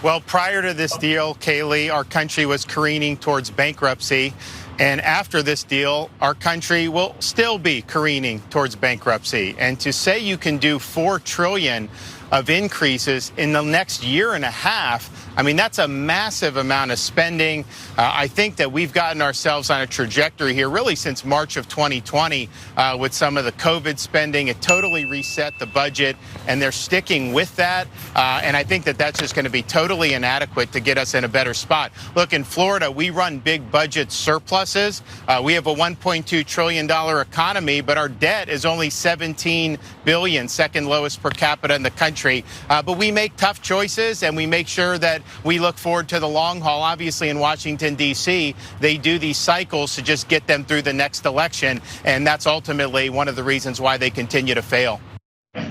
Well, prior to this deal, Kaylee, our country was careening towards bankruptcy. And after this deal, our country will still be careening towards bankruptcy. And to say you can do $4 trillion of increases in the next year and a half, I mean, that's a massive amount of spending. I think that we've gotten ourselves on a trajectory here really since March of 2020 with some of the COVID spending. It totally reset the budget, and they're sticking with that. And I think that that's just going to be totally inadequate to get us in a better spot. Look, in Florida, we run big budget surpluses. We have a $1.2 trillion economy, but our debt is only $17 billion, second lowest per capita in the country. But we make tough choices, and we make sure that we look forward to the long haul. Obviously, in Washington, D.C., they do these cycles to just get them through the next election. And that's ultimately one of the reasons why they continue to fail. All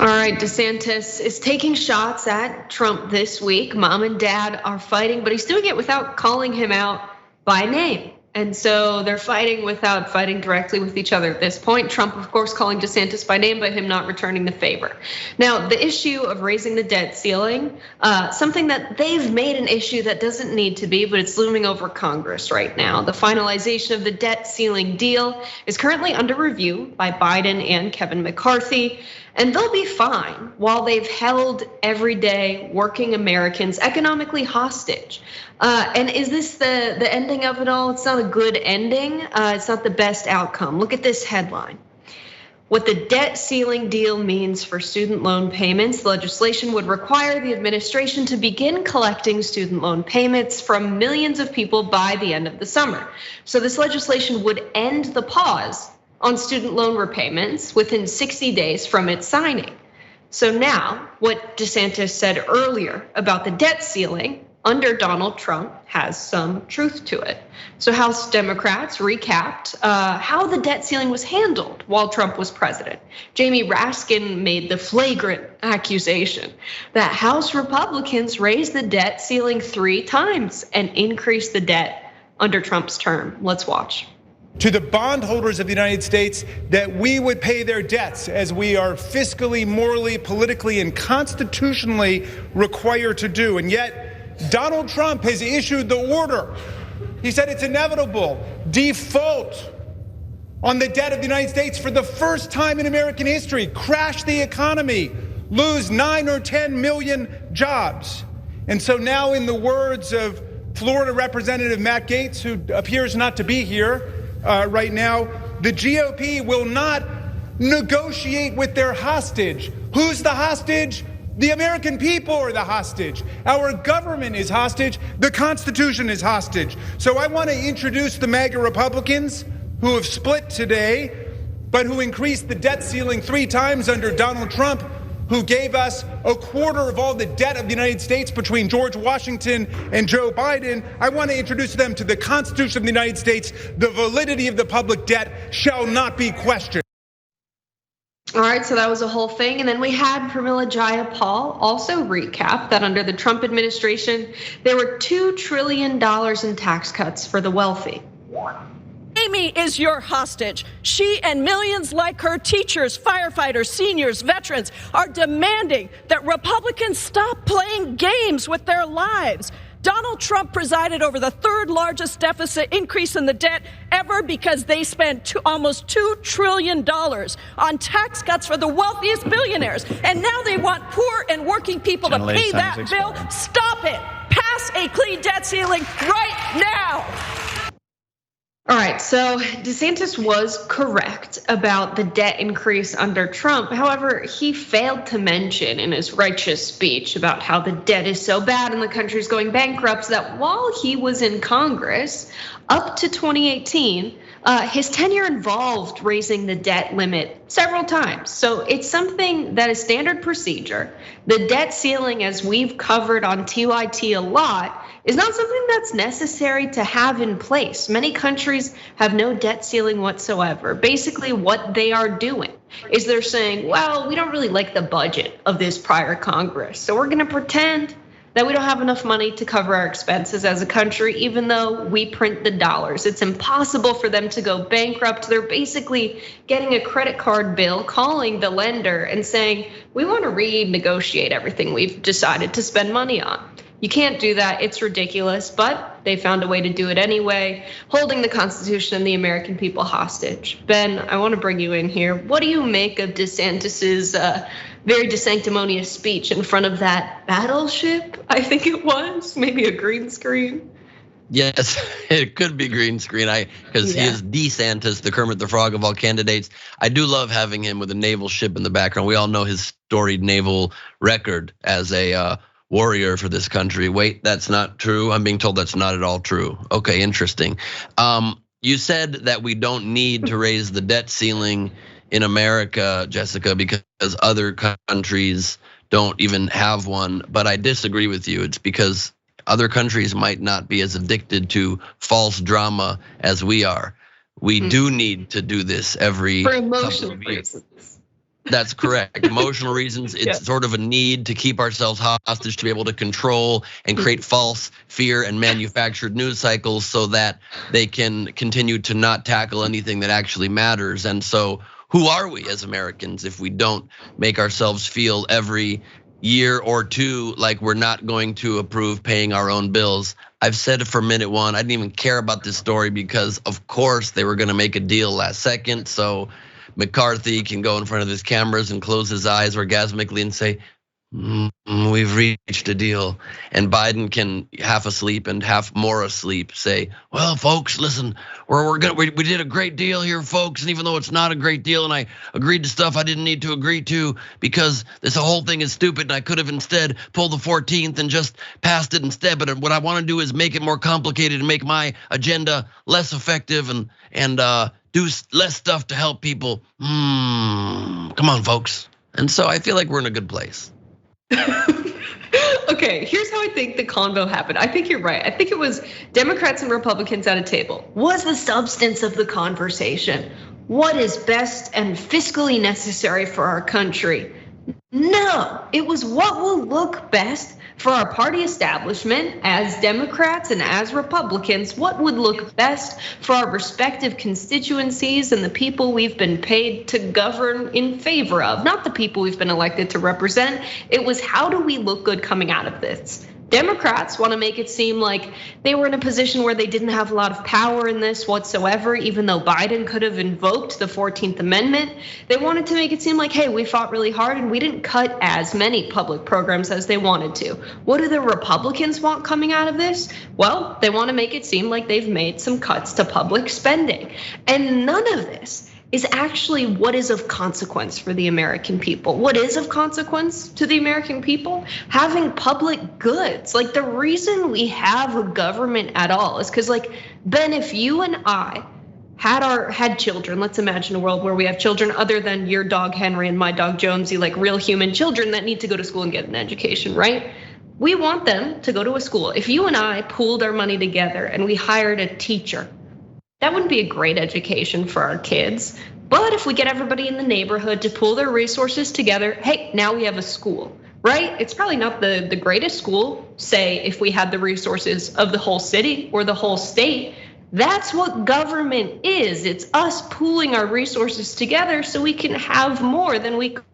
right, DeSantis is taking shots at Trump this week. Mom and dad are fighting, but he's doing it without calling him out by name. And so they're fighting without fighting directly with each other at this point. Trump, of course, calling DeSantis by name, but him not returning the favor. Now, the issue of raising the debt ceiling, something that they've made an issue that doesn't need to be, but it's looming over Congress right now. The finalization of the debt ceiling deal is currently under review by Biden and Kevin McCarthy. And they'll be fine while they've held everyday working Americans economically hostage. And is this the ending of it all? It's not a good ending. It's not the best outcome. Look at this headline. What the debt ceiling deal means for student loan payments, the legislation would require the administration to begin collecting student loan payments from millions of people by the end of the summer. So this legislation would end the pause on student loan repayments within 60 days from its signing. So now, what DeSantis said earlier about the debt ceiling under Donald Trump has some truth to it. So House Democrats recapped how the debt ceiling was handled while Trump was president. Jamie Raskin made the flagrant accusation that House Republicans raised the debt ceiling 3 times and increased the debt under Trump's term. Let's watch. To the bondholders of the United States, that we would pay their debts as we are fiscally, morally, politically, and constitutionally required to do. And yet, Donald Trump has issued the order. He said it's inevitable. Default on the debt of the United States for the first time in American history. Crash the economy. Lose 9 or 10 million jobs. And so now, in the words of Florida Representative Matt Gaetz, who appears not to be here right now, the GOP will not negotiate with their hostage. Who's the hostage? The American people are the hostage. Our government is hostage. The Constitution is hostage. So I want to introduce the MAGA Republicans who have split today, but who increased the debt ceiling 3 times under Donald Trump, who gave us a quarter of all the debt of the United States between George Washington and Joe Biden. I want to introduce them to the Constitution of the United States. The validity of the public debt shall not be questioned. All right, so that was a whole thing. And then we had Pramila Jayapal also recap that under the Trump administration, there were $2 trillion in tax cuts for the wealthy. Amy is your hostage. She and millions like her, teachers, firefighters, seniors, veterans, are demanding that Republicans stop playing games with their lives. Donald Trump presided over the 3rd largest deficit increase in the debt ever because they spent almost $2 trillion on tax cuts for the wealthiest billionaires. And now they want poor and working people to pay that bill. Stop it. Pass a clean debt ceiling right now. All right, so DeSantis was correct about the debt increase under Trump. However, he failed to mention in his righteous speech about how the debt is so bad and the country's going bankrupt that while he was in Congress up to 2018, his tenure involved raising the debt limit several times. So it's something that is standard procedure. The debt ceiling, as we've covered on TYT a lot, is not something that's necessary to have in place. Many countries have no debt ceiling whatsoever. Basically, what they are doing is they're saying, well, we don't really like the budget of this prior Congress, so we're gonna pretend that we don't have enough money to cover our expenses as a country, even though we print the dollars. It's impossible for them to go bankrupt. They're basically getting a credit card bill, calling the lender and saying, we want to renegotiate everything we've decided to spend money on. You can't do that, it's ridiculous, but they found a way to do it anyway, holding the Constitution and the American people hostage. Ben, I want to bring you in here. What do you make of DeSantis's very desanctimonious speech in front of that battleship? I think it was, maybe a green screen. Yes, it could be green screen. Because he is DeSantis, the Kermit the Frog of all candidates. I do love having him with a naval ship in the background. We all know his storied naval record as a warrior for this country. Wait, that's not true. I'm being told that's not at all true. Okay, interesting. You said that we don't need to raise the debt ceiling in America, Jessica, because other countries don't even have one. But I disagree with you. It's because other countries might not be as addicted to false drama as we are. We do need to do this every for emotional reasons. That's correct. Emotional reasons. It's sort of a need to keep ourselves hostage, to be able to control and create false fear and manufactured news cycles so that they can continue to not tackle anything that actually matters. And so who are we as Americans if we don't make ourselves feel every year or two like we're not going to approve paying our own bills? I've said it for minute one. I didn't even care about this story because of course they were gonna make a deal last second. So McCarthy can go in front of his cameras and close his eyes orgasmically and say, we've reached a deal. And Biden can half asleep and half more asleep say, well, folks, listen, we did a great deal here, folks. And even though it's not a great deal and I agreed to stuff I didn't need to agree to because this whole thing is stupid and I could have instead pulled the 14th and just passed it instead. But what I want to do is make it more complicated and make my agenda less effective and do less stuff to help people. Come on, folks. And so I feel like we're in a good place. Okay, here's how I think the convo happened. I think you're right. I think it was Democrats and Republicans at a table. Was the substance of the conversation what is best and fiscally necessary for our country? No, it was what will look best for our party establishment as Democrats and as Republicans, what would look best for our respective constituencies and the people we've been paid to govern in favor of, not the people we've been elected to represent. It was how do we look good coming out of this? Democrats want to make it seem like they were in a position where they didn't have a lot of power in this whatsoever, even though Biden could have invoked the 14th Amendment. They wanted to make it seem like, hey, we fought really hard and we didn't cut as many public programs as they wanted to. What do the Republicans want coming out of this? Well, they want to make it seem like they've made some cuts to public spending. And none of this is actually what is of consequence for the American people. What is of consequence to the American people? Having public goods. Like the reason we have a government at all is because, like, Ben, if you and I had children, let's imagine a world where we have children other than your dog Henry and my dog Jonesy, like real human children that need to go to school and get an education, right? We want them to go to a school. If you and I pooled our money together and we hired a teacher, that wouldn't be a great education for our kids. But if we get everybody in the neighborhood to pool their resources together, hey, now we have a school, right? It's probably not the greatest school, say, if we had the resources of the whole city or the whole state. That's what government is. It's us pooling our resources together so we can have more than we could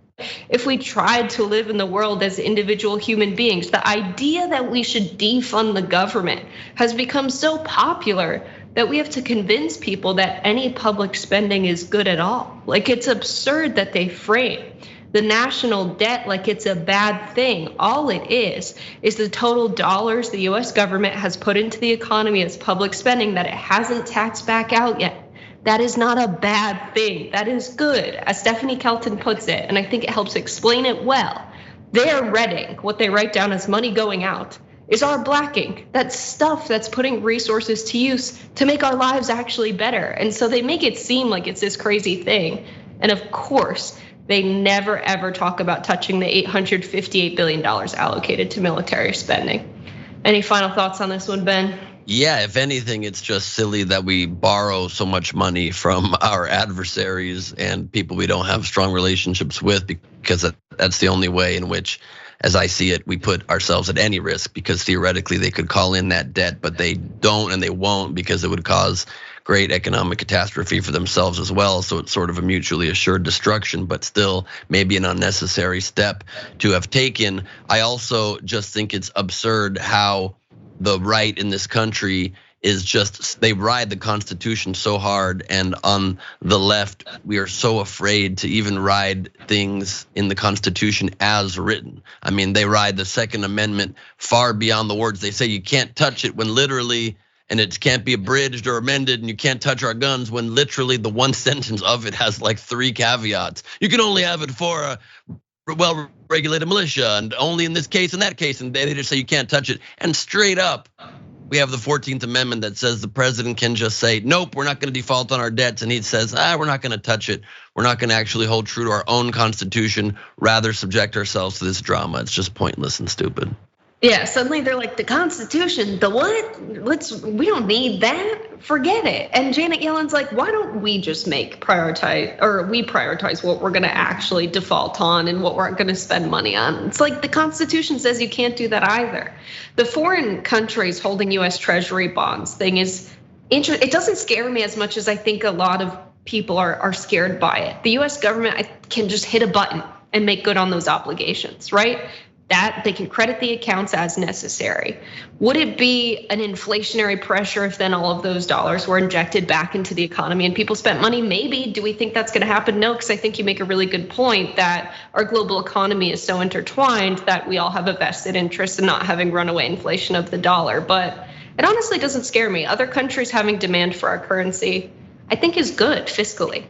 if we tried to live in the world as individual human beings. The idea that we should defund the government has become so popular that we have to convince people that any public spending is good at all. Like, it's absurd that they frame the national debt like it's a bad thing. All it is the total dollars the US government has put into the economy as public spending that it hasn't taxed back out yet. That is not a bad thing. That is good, as Stephanie Kelton puts it, and I think it helps explain it well. Their reading, what they write down as money going out, is our black ink. That's stuff that's putting resources to use to make our lives actually better. And so they make it seem like it's this crazy thing. And of course, they never ever talk about touching the $858 billion allocated to military spending. Any final thoughts on this one, Ben? Yeah, if anything, it's just silly that we borrow so much money from our adversaries and people we don't have strong relationships with, because that's the only way in which as I see it, we put ourselves at any risk because theoretically they could call in that debt, but they don't and they won't because it would cause great economic catastrophe for themselves as well. So it's sort of a mutually assured destruction, but still maybe an unnecessary step to have taken. I also just think it's absurd how the right in this country is just, they ride the Constitution so hard, and on the left, we are so afraid to even ride things in the Constitution as written. I mean, they ride the Second Amendment far beyond the words. They say you can't touch it when literally, and it can't be abridged or amended, and you can't touch our guns when literally the one sentence of it has like 3 caveats. You can only have it for a well-regulated militia, and only in this case and that case, and they just say you can't touch it. And straight up, we have the 14th Amendment that says the president can just say, nope, we're not gonna default on our debts. And he says, we're not gonna touch it. We're not gonna actually hold true to our own Constitution, rather subject ourselves to this drama. It's just pointless and stupid. Yeah, suddenly they're like, the Constitution, the what? We don't need that, forget it. And Janet Yellen's like, why don't we just prioritize what we're gonna actually default on and what we're gonna spend money on? It's like the Constitution says you can't do that either. The foreign countries holding US Treasury bonds thing is interesting. It doesn't scare me as much as I think a lot of people are scared by it. The US government can just hit a button and make good on those obligations, right? That they can credit the accounts as necessary. Would it be an inflationary pressure if then all of those dollars were injected back into the economy and people spent money? Maybe. Do we think that's gonna happen? No, because I think you make a really good point that our global economy is so intertwined that we all have a vested interest in not having runaway inflation of the dollar. But it honestly doesn't scare me. Other countries having demand for our currency, I think, is good fiscally.